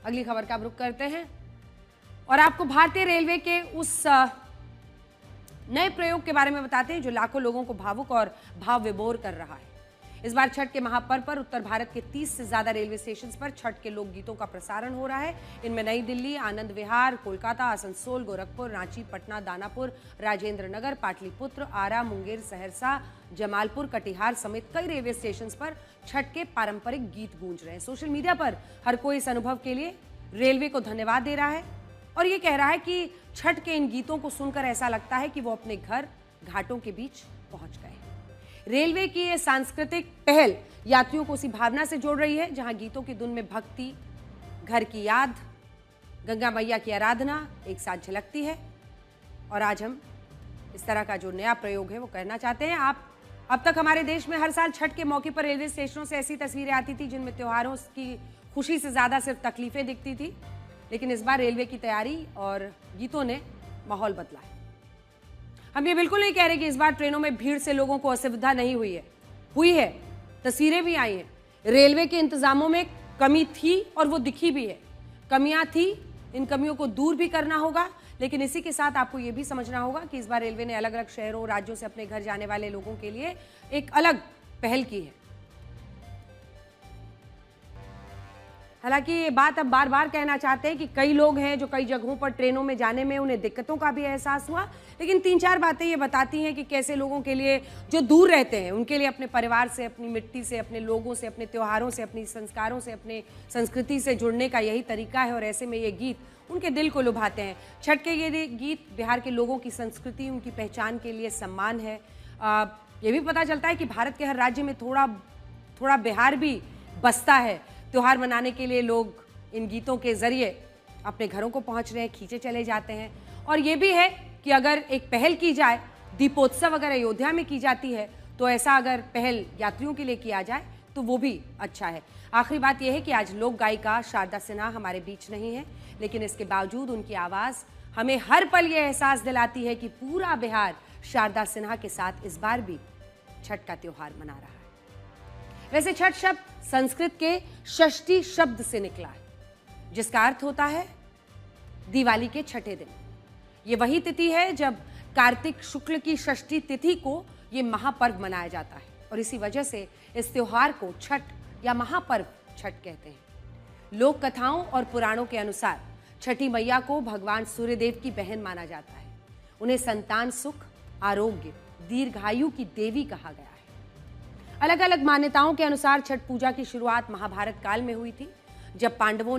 अगली खबर का रुख करते हैं और आपको भारतीय रेलवे के उस नए प्रयोग के बारे में बताते हैं जो लाखों लोगों को भावुक और भाव विभोर कर रहा है। इस बार छठ के महापर्व पर उत्तर भारत के 30 से ज्यादा रेलवे स्टेशन पर छठ के लोकगीतों का प्रसारण हो रहा है। इनमें नई दिल्ली, आनंद विहार, कोलकाता, आसनसोल, गोरखपुर, रांची, पटना, दानापुर, राजेंद्र नगर, पाटलिपुत्र, आरा, मुंगेर, सहरसा, जमालपुर, कटिहार समेत कई रेलवे स्टेशन पर छठ के पारंपरिक गीत गूंज रहे हैं। सोशल मीडिया पर हर कोई इस अनुभव के लिए रेलवे को धन्यवाद दे रहा है और ये कह रहा है कि छठ के इन गीतों को सुनकर ऐसा लगता है कि वो अपने घर घाटों के बीच पहुंच गए। रेलवे की ये सांस्कृतिक पहल यात्रियों को उसी भावना से जोड़ रही है जहां गीतों की धुन में भक्ति, घर की याद, गंगा मैया की आराधना एक साथ झलकती है। और आज हम इस तरह का जो नया प्रयोग है वो करना चाहते हैं। अब तक हमारे देश में हर साल छठ के मौके पर रेलवे स्टेशनों से ऐसी तस्वीरें आती थी जिनमें त्योहारों की खुशी से ज्यादा सिर्फ तकलीफें दिखती थी, लेकिन इस बार रेलवे की तैयारी और गीतों ने माहौल बदला है। हम ये बिल्कुल नहीं कह रहे कि इस बार ट्रेनों में भीड़ से लोगों को असुविधा नहीं हुई है। तस्वीरें भी आई हैं। रेलवे के इंतजामों में कमी थी और वो दिखी भी है। कमियां थी, इन कमियों को दूर भी करना होगा, लेकिन इसी के साथ आपको ये भी समझना होगा कि इस बार रेलवे ने अलग अलग शहरों, राज्यों से अपने घर जाने वाले लोगों के लिए एक अलग पहल की है। हालांकि ये बात अब बार बार कहना चाहते हैं कि कई लोग हैं जो कई जगहों पर ट्रेनों में जाने में उन्हें दिक्कतों का भी एहसास हुआ, लेकिन 3-4 बातें ये बताती हैं कि कैसे लोगों के लिए जो दूर रहते हैं उनके लिए अपने परिवार से, अपनी मिट्टी से, अपने लोगों से, अपने त्योहारों से, अपनी संस्कारों से, अपने संस्कृति से जुड़ने का यही तरीका है और ऐसे में ये गीत उनके दिल को लुभाते हैं। छठ के ये गीत बिहार के लोगों की संस्कृति, उनकी पहचान के लिए सम्मान है। ये भी पता चलता है कि भारत के हर राज्य में थोड़ा बिहार भी बसता है। त्योहार मनाने के लिए लोग इन गीतों के जरिए अपने घरों को पहुंच रहे हैं, खींचे चले जाते हैं। और ये भी है कि अगर एक पहल की जाए, दीपोत्सव अगर अयोध्या में की जाती है तो ऐसा अगर पहल यात्रियों के लिए किया जाए तो वो भी अच्छा है। आखिरी बात यह है कि आज लोक गायिका शारदा सिन्हा हमारे बीच नहीं है, लेकिन इसके बावजूद उनकी आवाज़ हमें हर पल ये एहसास दिलाती है कि पूरा बिहार शारदा सिन्हा के साथ इस बार भी छठ का त्योहार मना रहा है। वैसे छठ शब्द संस्कृत के षष्ठी शब्द से निकला है, जिसका अर्थ होता है दिवाली के छठे दिन। ये वही तिथि है जब कार्तिक शुक्ल की षष्ठी तिथि को ये महापर्व मनाया जाता है और इसी वजह से इस त्योहार को छठ या महापर्व छठ कहते हैं। लोक कथाओं और पुराणों के अनुसार छठी मैया को भगवान सूर्यदेव की बहन माना जाता है। उन्हें संतान सुख, आरोग्य, दीर्घायु की देवी कहा गया है। अलग अलग मान्यताओं के अनुसार छठ पूजा की शुरुआत महाभारत काल में हुई थी, जब पांडवों